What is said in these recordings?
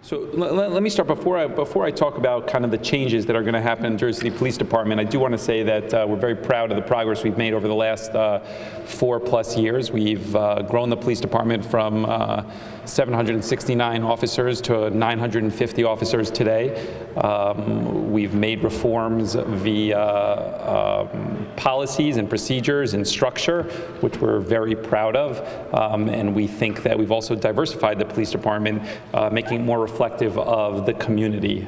So let me start, before I talk about kind of the changes that are going to happen in Jersey City Police Department. I do want to say that we're very proud of the progress we've made over the last 4+ years. We've grown the police department from 769 officers to 950 officers today. We've made reforms via policies and procedures and structure, which we're very proud of. And we think that we've also diversified the police department, making it more reflective of the community.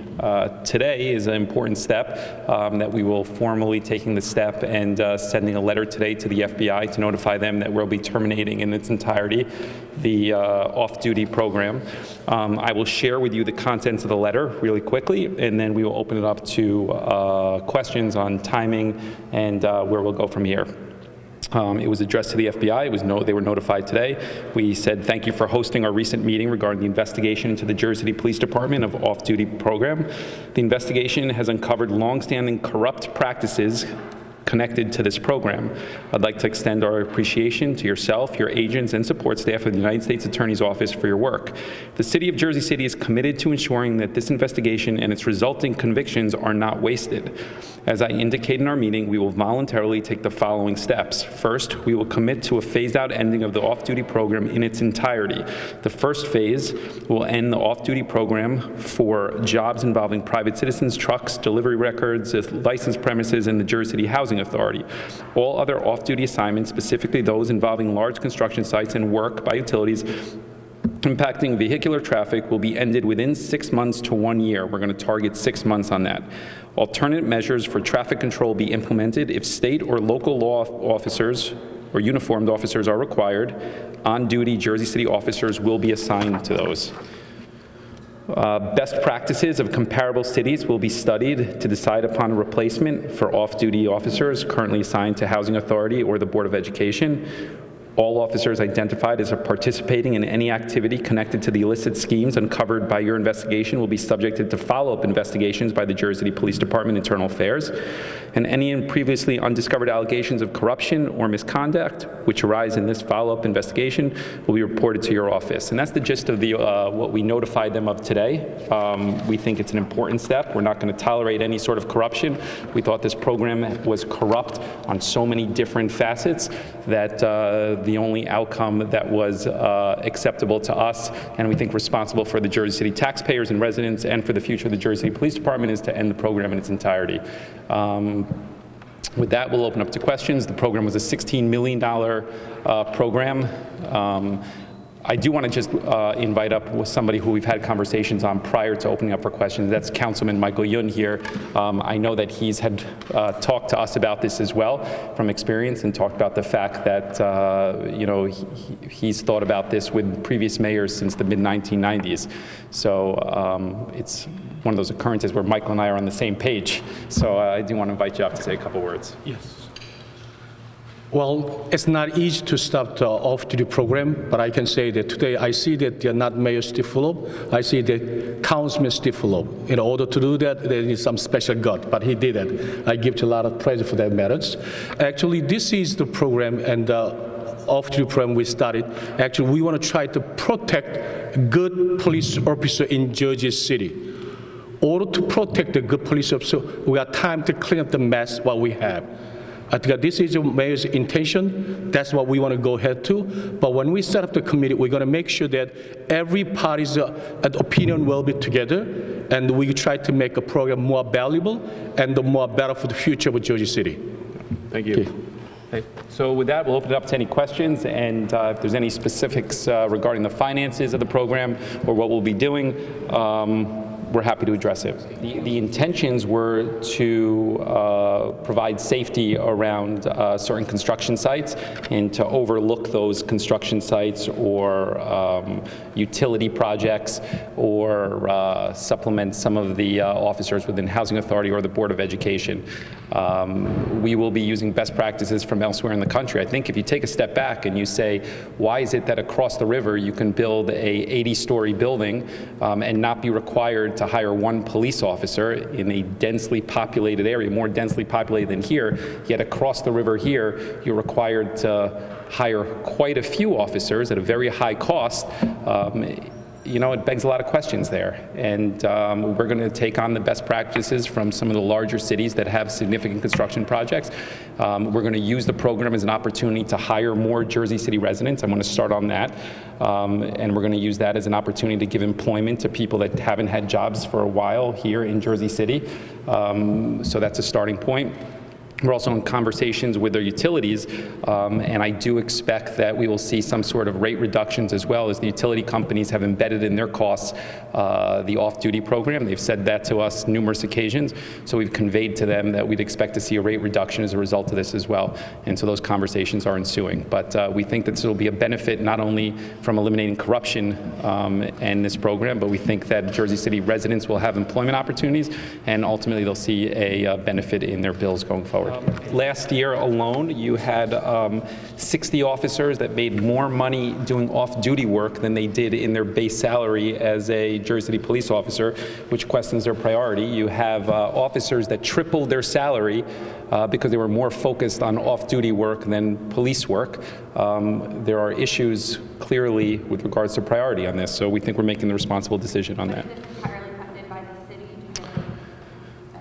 Today is an important step that we will formally taking the step and sending a letter today to the FBI to notify them that we'll be terminating in its entirety the off-duty program. I will share with you the contents of the letter really quickly, and then we will open it up to questions on timing and where we'll go from here. It was addressed to the FBI. They were notified today. We said, thank you for hosting our recent meeting regarding the investigation into the Jersey City Police Department of off-duty program. The investigation has uncovered long-standing corrupt practices connected to this program. I'd like to extend our appreciation to yourself, your agents, and support staff of the United States Attorney's Office for your work. The City of Jersey City is committed to ensuring that this investigation and its resulting convictions are not wasted. As I indicated in our meeting, we will voluntarily take the following steps. First, we will commit to a phased-out ending of the off-duty program in its entirety. The first phase will end the off-duty program for jobs involving private citizens, trucks, delivery records, licensed premises, and the Jersey City Housing Authority. All other off-duty assignments, specifically those involving large construction sites and work by utilities impacting vehicular traffic, will be ended within 6 months to 1 year. We're going to target 6 months on that. Alternate measures for traffic control be implemented if state or local law officers or uniformed officers are required. On-duty Jersey City officers will be assigned to those. Best practices of comparable cities will be studied to decide upon a replacement for off-duty officers currently assigned to Housing Authority or the Board of Education. All officers identified as participating in any activity connected to the illicit schemes uncovered by your investigation will be subjected to follow-up investigations by the Jersey City Police Department Internal Affairs, and any previously undiscovered allegations of corruption or misconduct which arise in this follow-up investigation will be reported to your office. And that's the gist of the what we notified them of today. We think it's an important step. We're not going to tolerate any sort of corruption. We thought this program was corrupt on so many different facets that the only outcome that was acceptable to us, and we think responsible for the Jersey City taxpayers and residents and for the future of the Jersey City Police Department, is to end the program in its entirety. With that, we'll open up to questions. The program was a $16 million program. I do want to just invite up with somebody who we've had conversations on prior to opening up for questions. That's Councilman Michael Yun here. I know that he's had talked to us about this as well from experience, and talked about the fact that you know, he's thought about this with previous mayors since the mid-1990s. So it's one of those occurrences where Michael and I are on the same page. So I do want to invite you up to say a couple words. Yes. Well, it's not easy to stop the off-duty program, but I can say that today I see that they're not Mayor Steve Fulop. I see that Councilman Steve Fulop. In order to do that, there is some special God, but he did it. I give you a lot of praise for that merits. Actually, this is the program, and off-duty program we started. Actually, we want to try to protect good police officer in Jersey City. In order to protect the good police officer, we have time to clean up the mess what we have. I think this is the mayor's intention. That's what we want to go ahead to. But when we set up the committee, we're going to make sure that every party's opinion will be together, and we try to make a program more valuable and more better for the future of Jersey City. Thank you. Okay. So with that, we'll open it up to any questions, and if there's any specifics regarding the finances of the program or what we'll be doing, we're happy to address it. The intentions were to provide safety around certain construction sites, and to overlook those construction sites or utility projects, or supplement some of the officers within Housing Authority or the Board of Education. We will be using best practices from elsewhere in the country. I think if you take a step back and you say, why is it that across the river you can build a 80-story building and not be required to hire one police officer in a densely populated area, more densely populated than here, yet across the river here, you're required to hire quite a few officers at a very high cost. you know, it begs a lot of questions there. And we're going to take on the best practices from some of the larger cities that have significant construction projects. We're going to use the program as an opportunity to hire more Jersey City residents. I'm going to start on that. And we're going to use that as an opportunity to give employment to people that haven't had jobs for a while here in Jersey City. So that's a starting point. We're also in conversations with their utilities, and I do expect that we will see some sort of rate reductions as well, as the utility companies have embedded in their costs the off-duty program. They've said that to us numerous occasions, so we've conveyed to them that we'd expect to see a rate reduction as a result of this as well, and so those conversations are ensuing. But we think that this will be a benefit not only from eliminating corruption and this program, but we think that Jersey City residents will have employment opportunities, and ultimately they'll see a benefit in their bills going forward. Last year alone, you had 60 officers that made more money doing off-duty work than they did in their base salary as a Jersey City police officer, which questions their priority. You have officers that tripled their salary because they were more focused on off-duty work than police work. There are issues clearly with regards to priority on this, so we think we're making the responsible decision on that.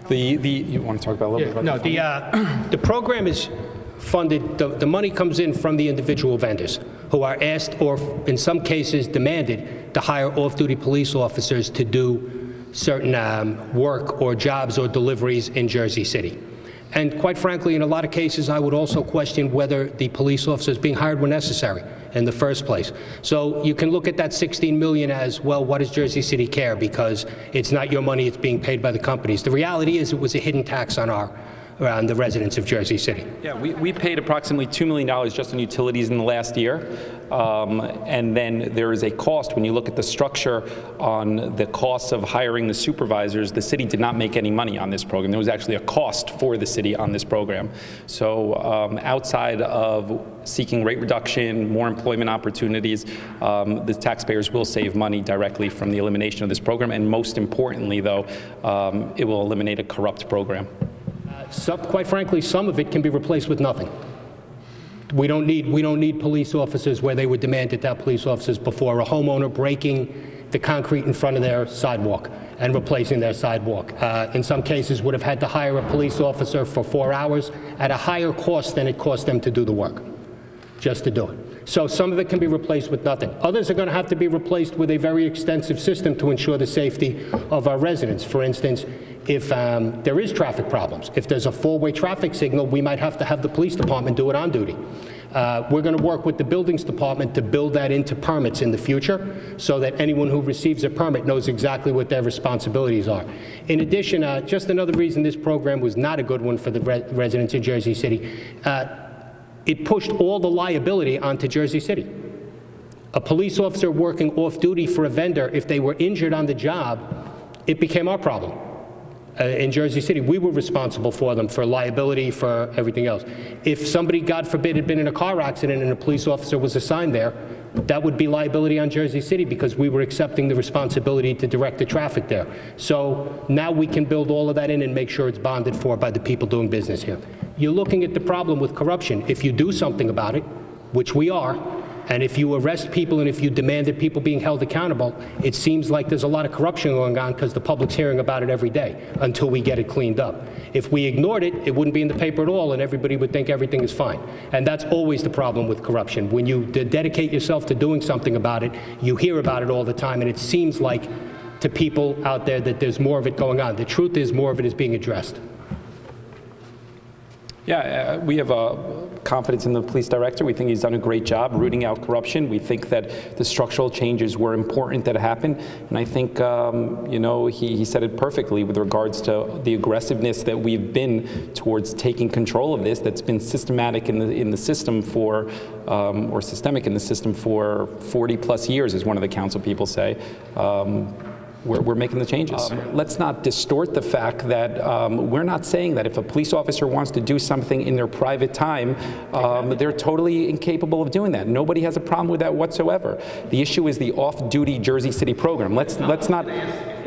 You want to talk about a little bit about the program is funded, the money comes in from the individual vendors who are asked or in some cases demanded to hire off-duty police officers to do certain work or jobs or deliveries in Jersey City. And quite frankly, in a lot of cases, I would also question whether the police officers being hired were necessary in the first place. So you can look at that $16 million as, well, what does Jersey City care? Because it's not your money, it's being paid by the companies. The reality is it was a hidden tax on the residents of Jersey City. Yeah, we paid approximately $2 million just on utilities in the last year. And then there is a cost. When you look at the structure on the costs of hiring the supervisors, the city did not make any money on this program. There was actually a cost for the city on this program. So outside of seeking rate reduction, more employment opportunities, the taxpayers will save money directly from the elimination of this program. And most importantly, though, it will eliminate a corrupt program. Quite frankly, some of it can be replaced with nothing. We don't need police officers where they were demanded to have police officers before. A homeowner breaking the concrete in front of their sidewalk and replacing their sidewalk. In some cases would have had to hire a police officer for 4 hours at a higher cost than it cost them to do the work, just to do it. So some of it can be replaced with nothing. Others are going to have to be replaced with a very extensive system to ensure the safety of our residents. For instance, if there is traffic problems, if there's a four-way traffic signal, we might have to have the police department do it on duty. We're going to work with the buildings department to build that into permits in the future so that anyone who receives a permit knows exactly what their responsibilities are. In addition, just another reason this program was not a good one for the residents of Jersey City, it pushed all the liability onto Jersey City. A police officer working off-duty for a vendor, if they were injured on the job, it became our problem. In Jersey City, we were responsible for them, for liability, for everything else. If somebody, God forbid, had been in a car accident and a police officer was assigned there, that would be liability on Jersey City because we were accepting the responsibility to direct the traffic there. So now we can build all of that in and make sure it's bonded for by the people doing business here. You're looking at the problem with corruption. If you do something about it, which we are, and if you arrest people and if you demand that people being held accountable, it seems like there's a lot of corruption going on because the public's hearing about it every day until we get it cleaned up. If we ignored it, it wouldn't be in the paper at all and everybody would think everything is fine. And that's always the problem with corruption. When you dedicate yourself to doing something about it, you hear about it all the time and it seems like to people out there that there's more of it going on. The truth is more of it is being addressed. Yeah, we have confidence in the police director. We think he's done a great job rooting out corruption. We think that the structural changes were important that happened. And I think, you know, he said it perfectly with regards to the aggressiveness that we've been towards taking control of this, that's been systematic in the system for, or systemic in the system for 40 plus years, as one of the council people say. We're making the changes. Let's not distort the fact that we're not saying that if a police officer wants to do something in their private time, they're totally incapable of doing that. Nobody has a problem with that whatsoever. The issue is the off-duty Jersey City program. Let's not.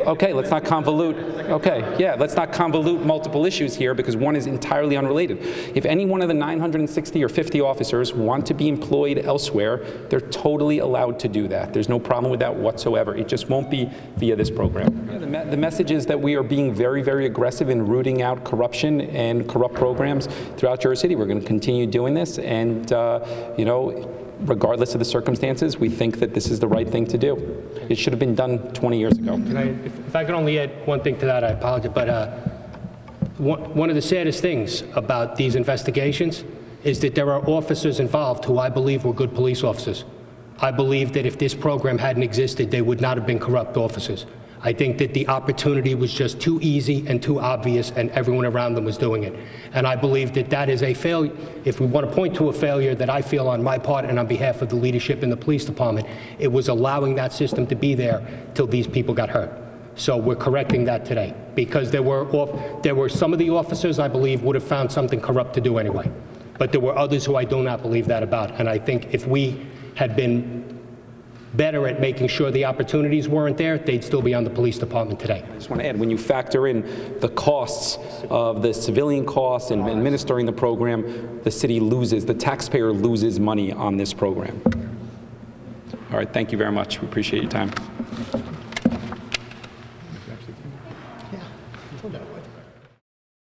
Okay, let's not convolute. Okay, yeah, let's not convolute multiple issues here because one is entirely unrelated. If any one of the 960 or 50 officers want to be employed elsewhere, they're totally allowed to do that. There's no problem with that whatsoever. It just won't be via this program. Yeah, the message is that we are being very, very aggressive in rooting out corruption and corrupt programs throughout Jersey City. We're going to continue doing this, and you know, regardless of the circumstances, we think that this is the right thing to do. It should have been done 20 years ago. If I could only add one thing to that, I apologize, but one of the saddest things about these investigations is that there are officers involved who I believe were good police officers. I believe that if this program hadn't existed, they would not have been corrupt officers. I think that the opportunity was just too easy and too obvious, and everyone around them was doing it. And I believe that that is a failure. If we want to point to a failure that I feel on my part and on behalf of the leadership in the police department, it was allowing that system to be there till these people got hurt. So we're correcting that today, because there were some of the officers I believe would have found something corrupt to do anyway. But there were others who I do not believe that about. And I think if we had been better at making sure the opportunities weren't there, they'd still be on the police department today. I just want to add, when you factor in the costs of the civilian costs and administering the program, the city loses, the taxpayer loses money on this program. All right, thank you very much. We appreciate your time.